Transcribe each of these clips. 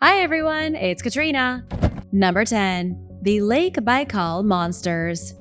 Hi everyone, it's Katrina. Number 10. The Lake Baikal Monsters.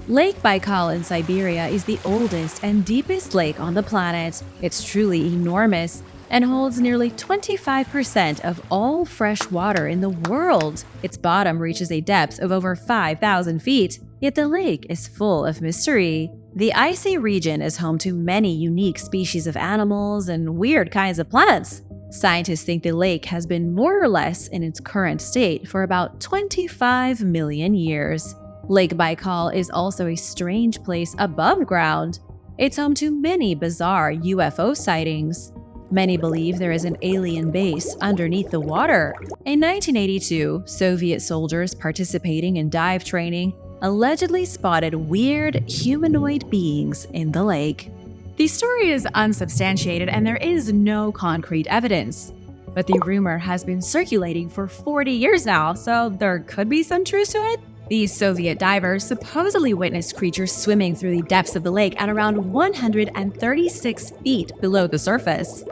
Lake Baikal in Siberia is the oldest and deepest lake on the planet. It's truly enormous and holds nearly 25% of all fresh water in the world. Its bottom reaches a depth of over 5,000 feet, yet the lake is full of mystery. The icy region is home to many unique species of animals and weird kinds of plants. Scientists think the lake has been more or less in its current state for about 25 million years. Lake Baikal is also a strange place above ground. It's home to many bizarre UFO sightings. Many believe there is an alien base underneath the water. In 1982, Soviet soldiers participating in dive training allegedly spotted weird humanoid beings in the lake. The story is unsubstantiated and there is no concrete evidence. But the rumor has been circulating for 40 years now, so there could be some truth to it. These Soviet divers supposedly witnessed creatures swimming through the depths of the lake at around 136 feet below the surface.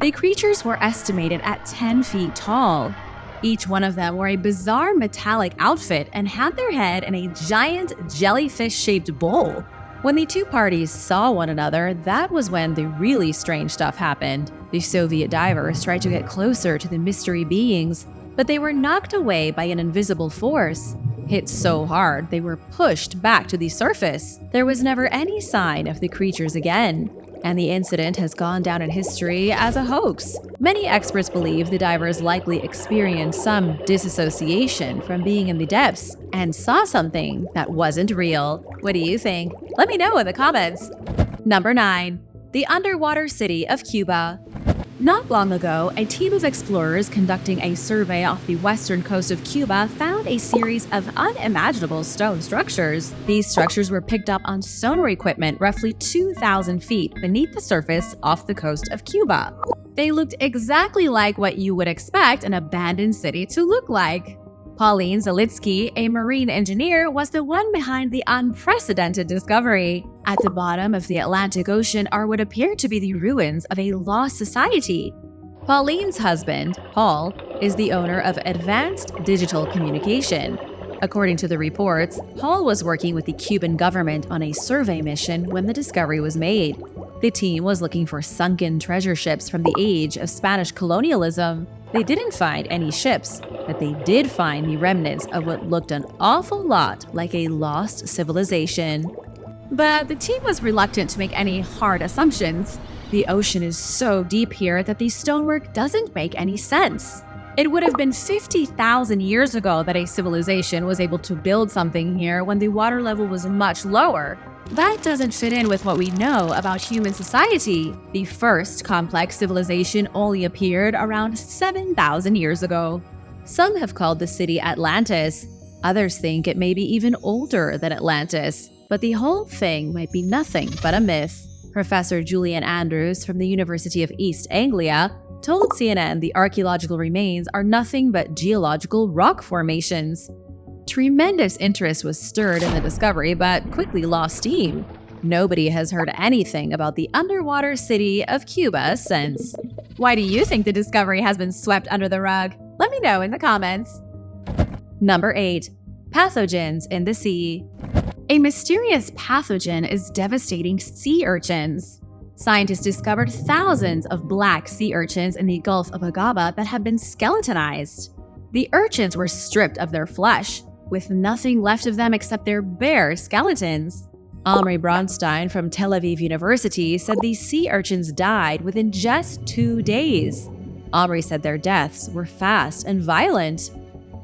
The creatures were estimated at 10 feet tall. Each one of them wore a bizarre metallic outfit and had their head in a giant jellyfish-shaped bowl. When the two parties saw one another, that was when the really strange stuff happened. The Soviet divers tried to get closer to the mystery beings, but they were knocked away by an invisible force. Hit so hard, they were pushed back to the surface. There was never any sign of the creatures again, and the incident has gone down in history as a hoax. Many experts believe the divers likely experienced some disassociation from being in the depths and saw something that wasn't real. What do you think? Let me know in the comments. Number 9. The Underwater City of Cuba. Not long ago, a team of explorers conducting a survey off the western coast of Cuba found a series of unimaginable stone structures. These structures were picked up on sonar equipment roughly 2,000 feet beneath the surface off the coast of Cuba. They looked exactly like what you would expect an abandoned city to look like. Pauline Zalitsky, a marine engineer, was the one behind the unprecedented discovery. At the bottom of the Atlantic Ocean are what appear to be the ruins of a lost society. Pauline's husband, Paul, is the owner of Advanced Digital Communication. According to the reports, Paul was working with the Cuban government on a survey mission when the discovery was made. The team was looking for sunken treasure ships from the age of Spanish colonialism. They didn't find any ships, but they did find the remnants of what looked an awful lot like a lost civilization. But the team was reluctant to make any hard assumptions. The ocean is so deep here that the stonework doesn't make any sense. It would have been 50,000 years ago that a civilization was able to build something here when the water level was much lower. That doesn't fit in with what we know about human society. The first complex civilization only appeared around 7,000 years ago. Some have called the city Atlantis. Others think it may be even older than Atlantis. But the whole thing might be nothing but a myth. Professor Julian Andrews from the University of East Anglia told CNN the archaeological remains are nothing but geological rock formations. Tremendous interest was stirred in the discovery, but quickly lost steam. Nobody has heard anything about the underwater city of Cuba since. Why do you think the discovery has been swept under the rug? Let me know in the comments. Number 8. Pathogens in the sea. A mysterious pathogen is devastating sea urchins. Scientists discovered thousands of black sea urchins in the Gulf of Agaba that have been skeletonized. The urchins were stripped of their flesh, with nothing left of them except their bare skeletons. Omri Bronstein from Tel Aviv University said these sea urchins died within just 2 days. Omri said their deaths were fast and violent.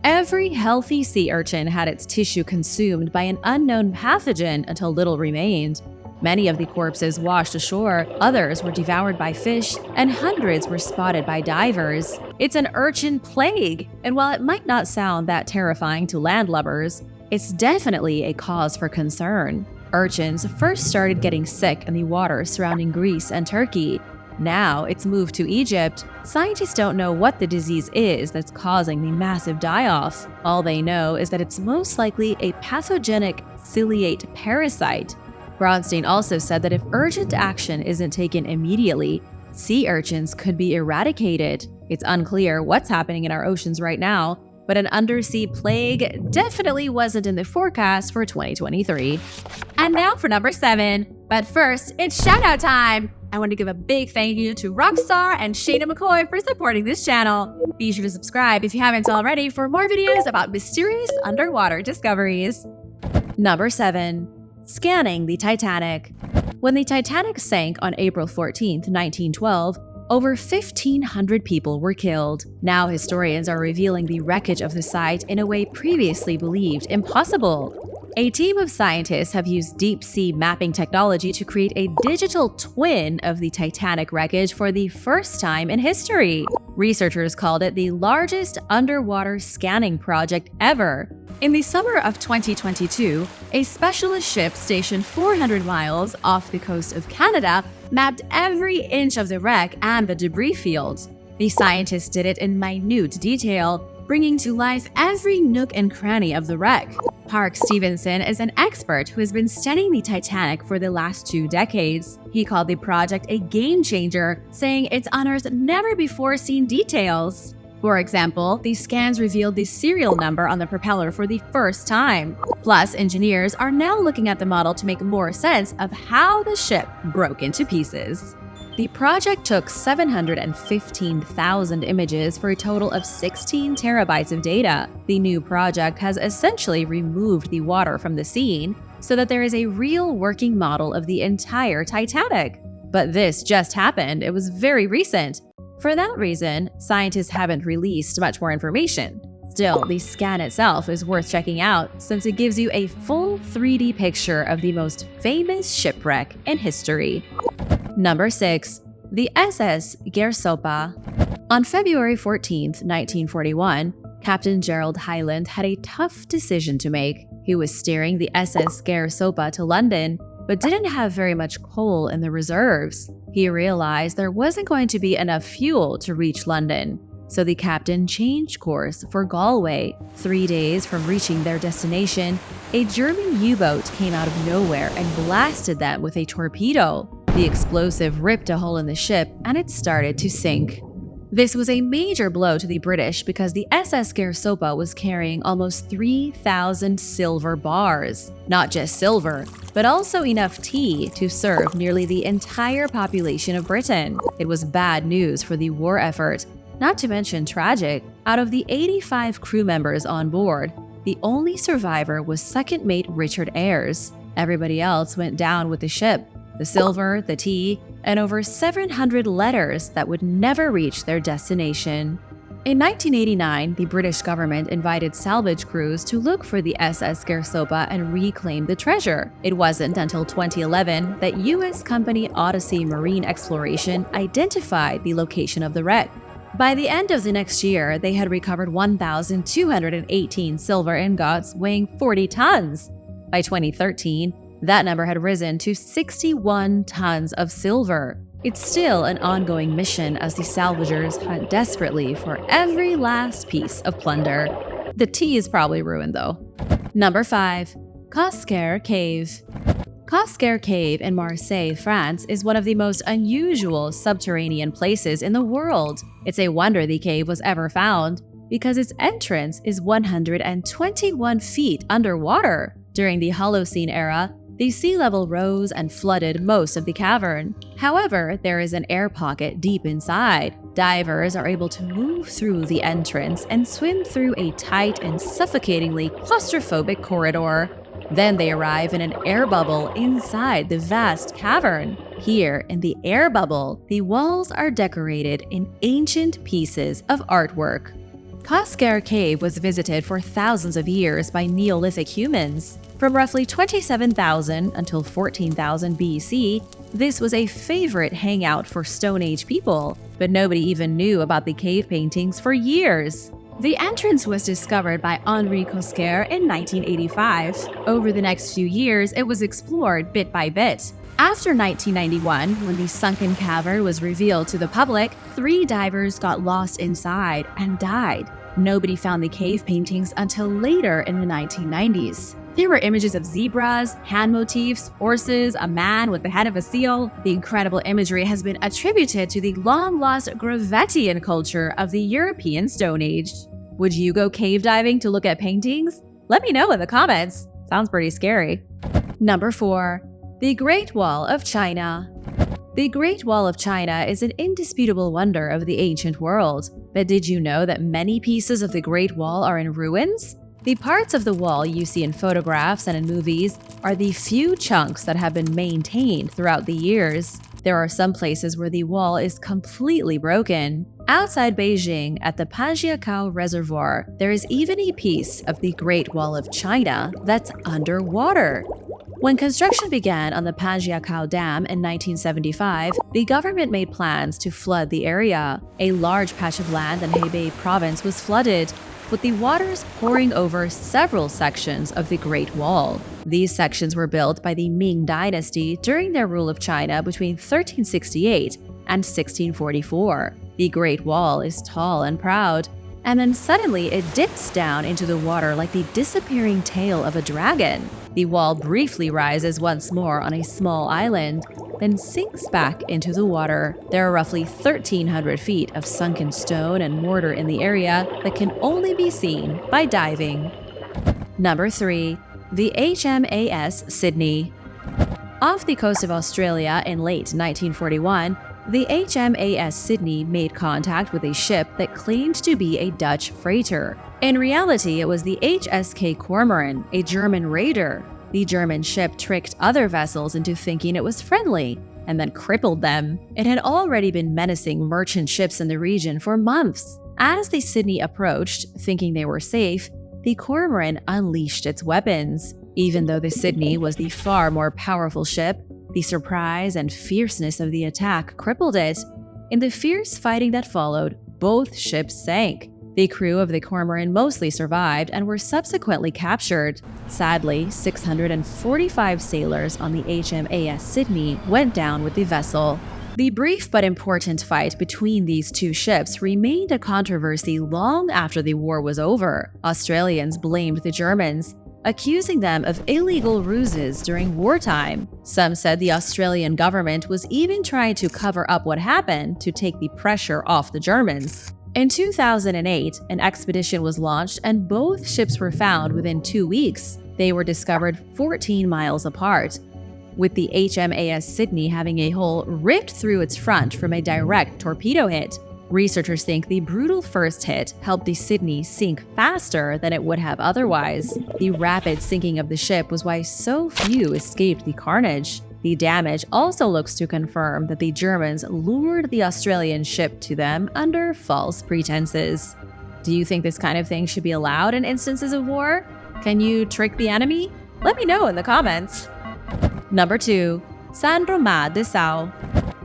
Every healthy sea urchin had its tissue consumed by an unknown pathogen until little remained. Many of the corpses washed ashore, others were devoured by fish, and hundreds were spotted by divers. It's an urchin plague, and while it might not sound that terrifying to landlubbers, it's definitely a cause for concern. Urchins first started getting sick in the waters surrounding Greece and Turkey. Now it's moved to Egypt. Scientists don't know what the disease is that's causing the massive die-off. All they know is that it's most likely a pathogenic ciliate parasite. Bronstein also said that if urgent action isn't taken immediately, sea urchins could be eradicated. It's unclear what's happening in our oceans right now, but an undersea plague definitely wasn't in the forecast for 2023. And now for number 7. But first, it's shoutout time! I want to give a big thank you to Rockstar and Shayna McCoy for supporting this channel. Be sure to subscribe if you haven't already for more videos about mysterious underwater discoveries. Number 7. Scanning the Titanic. When the Titanic sank on April 14, 1912, over 1,500 people were killed. Now historians are revealing the wreckage of the site in a way previously believed impossible. A team of scientists have used deep-sea mapping technology to create a digital twin of the Titanic wreckage for the first time in history. Researchers called it the largest underwater scanning project ever. In the summer of 2022, a specialist ship stationed 400 miles off the coast of Canada mapped every inch of the wreck and the debris field. The scientists did it in minute detail, bringing to life every nook and cranny of the wreck. Park Stevenson is an expert who has been studying the Titanic for the last 2 decades. He called the project a game changer, saying it's unearthed never-before-seen details. For example, these scans revealed the serial number on the propeller for the first time. Plus, engineers are now looking at the model to make more sense of how the ship broke into pieces. The project took 715,000 images for a total of 16 terabytes of data. The new project has essentially removed the water from the scene so that there is a real working model of the entire Titanic. But this just happened. It was very recent. For that reason, scientists haven't released much more information. Still, the scan itself is worth checking out since it gives you a full 3D picture of the most famous shipwreck in history. Number 6. The SS Garasopa. On February 14, 1941, Captain Gerald Hyland had a tough decision to make. He was steering the SS Garasopa to London, but didn't have very much coal in the reserves. He realized there wasn't going to be enough fuel to reach London, so the captain changed course for Galway. 3 days from reaching their destination, a German U-boat came out of nowhere and blasted them with a torpedo. The explosive ripped a hole in the ship and it started to sink. This was a major blow to the British because the SS Garasopa was carrying almost 3,000 silver bars. Not just silver, but also enough tea to serve nearly the entire population of Britain. It was bad news for the war effort, not to mention tragic. Out of the 85 crew members on board, the only survivor was second mate Richard Ayres. Everybody else went down with the ship. The silver, the tea, and over 700 letters that would never reach their destination. In 1989, the British government invited salvage crews to look for the SS Garasopa and reclaim the treasure. It wasn't until 2011 that U.S. company Odyssey Marine Exploration identified the location of the wreck. By the end of the next year, they had recovered 1,218 silver ingots weighing 40 tons. By 2013, that number had risen to 61 tons of silver. It's still an ongoing mission as the salvagers hunt desperately for every last piece of plunder. The tea is probably ruined though. Number 5. Cascara Cave. Cascara Cave in Marseille, France is one of the most unusual subterranean places in the world. It's a wonder the cave was ever found because its entrance is 121 feet underwater. During the Holocene era, the sea level rose and flooded most of the cavern. However, there is an air pocket deep inside. Divers are able to move through the entrance and swim through a tight and suffocatingly claustrophobic corridor. Then they arrive in an air bubble inside the vast cavern. Here, in the air bubble, the walls are decorated in ancient pieces of artwork. Cascara Cave was visited for thousands of years by Neolithic humans. From roughly 27,000 until 14,000 BC, this was a favorite hangout for Stone Age people, but nobody even knew about the cave paintings for years. The entrance was discovered by Henri Cascara in 1985. Over the next few years, it was explored bit by bit. After 1991, when the sunken cavern was revealed to the public, 3 divers got lost inside and died. Nobody found the cave paintings until later in the 1990s. There were images of zebras, hand motifs, horses, a man with the head of a seal. The incredible imagery has been attributed to the long-lost Gravettian culture of the European Stone Age. Would you go cave diving to look at paintings? Let me know in the comments. Sounds pretty scary. Number 4. The Great Wall of China. The Great Wall of China is an indisputable wonder of the ancient world. But did you know that many pieces of the Great Wall are in ruins? The parts of the wall you see in photographs and in movies are the few chunks that have been maintained throughout the years. There are some places where the wall is completely broken. Outside Beijing, at the Panjiacao Reservoir, there is even a piece of the Great Wall of China that's underwater. When construction began on the Panjiacao Dam in 1975, the government made plans to flood the area. A large patch of land in Hebei province was flooded, with the waters pouring over several sections of the Great Wall. These sections were built by the Ming Dynasty during their rule of China between 1368 and 1644. The Great Wall is tall and proud, and then suddenly it dips down into the water like the disappearing tail of a dragon. The wall briefly rises once more on a small island, then sinks back into the water. There are roughly 1,300 feet of sunken stone and mortar in the area that can only be seen by diving. Number 3. The HMAS Sydney. Off the coast of Australia in late 1941, the HMAS Sydney made contact with a ship that claimed to be a Dutch freighter. In reality, it was the HSK Cormoran, a German raider. The German ship tricked other vessels into thinking it was friendly, and then crippled them. It had already been menacing merchant ships in the region for months. As the Sydney approached, thinking they were safe, the Cormoran unleashed its weapons. Even though the Sydney was the far more powerful ship, the surprise and fierceness of the attack crippled it. In the fierce fighting that followed, both ships sank. The crew of the Cormoran mostly survived and were subsequently captured. Sadly, 645 sailors on the HMAS Sydney went down with the vessel. The brief but important fight between these two ships remained a controversy long after the war was over. Australians blamed the Germans, accusing them of illegal ruses during wartime. Some said the Australian government was even trying to cover up what happened to take the pressure off the Germans. In 2008, an expedition was launched and both ships were found within 2 weeks. They were discovered 14 miles apart, with the HMAS Sydney having a hole ripped through its front from a direct torpedo hit. Researchers think the brutal first hit helped the Sydney sink faster than it would have otherwise. The rapid sinking of the ship was why so few escaped the carnage. The damage also looks to confirm that the Germans lured the Australian ship to them under false pretenses. Do you think this kind of thing should be allowed in instances of war? Can you trick the enemy? Let me know in the comments. Number 2. Roma de Sao.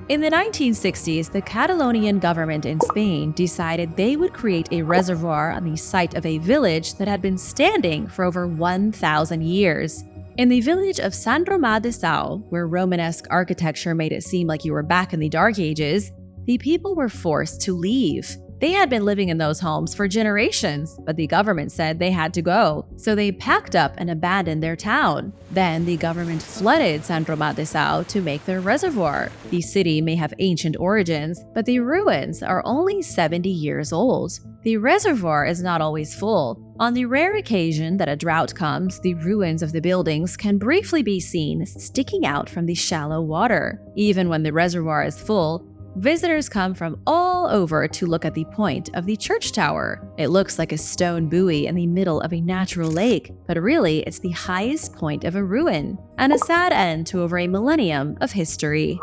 In the 1960s, the Catalonian government in Spain decided they would create a reservoir on the site of a village that had been standing for over 1,000 years. In the village of Roma de Sao, where Romanesque architecture made it seem like you were back in the Dark Ages, the people were forced to leave. They had been living in those homes for generations, but the government said they had to go, so they packed up and abandoned their town. Then the government flooded Roma de Sao to make their reservoir. The city may have ancient origins, but the ruins are only 70 years old. The reservoir is not always full. On the rare occasion that a drought comes, the ruins of the buildings can briefly be seen sticking out from the shallow water. Even when the reservoir is full, visitors come from all over to look at the point of the church tower. It looks like a stone buoy in the middle of a natural lake, but really it's the highest point of a ruin, and a sad end to over a millennium of history.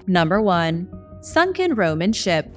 Number 1. Sunken Roman Ship.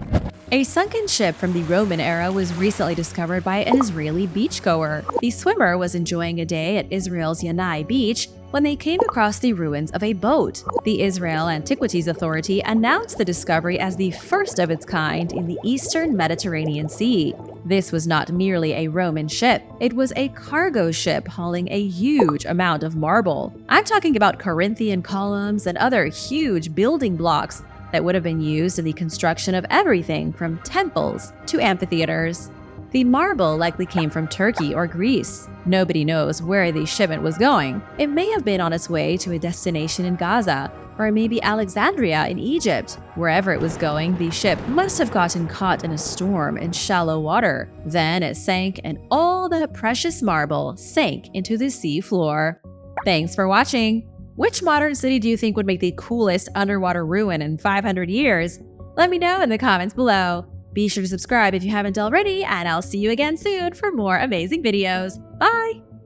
A sunken ship from the Roman era was recently discovered by an Israeli beachgoer. The swimmer was enjoying a day at Israel's Yanai Beach when they came across the ruins of a boat. The Israel Antiquities Authority announced the discovery as the first of its kind in the eastern Mediterranean Sea. This was not merely a Roman ship, it was a cargo ship hauling a huge amount of marble. I'm talking about Corinthian columns and other huge building blocks that would have been used in the construction of everything from temples to amphitheaters. The marble likely came from Turkey or Greece. Nobody knows where the shipment was going. It may have been on its way to a destination in Gaza, or maybe Alexandria in Egypt. Wherever it was going, the ship must have gotten caught in a storm in shallow water. Then it sank and all the precious marble sank into the sea floor. Thanks for watching! Which modern city do you think would make the coolest underwater ruin in 500 years? Let me know in the comments below. Be sure to subscribe if you haven't already, and I'll see you again soon for more amazing videos. Bye!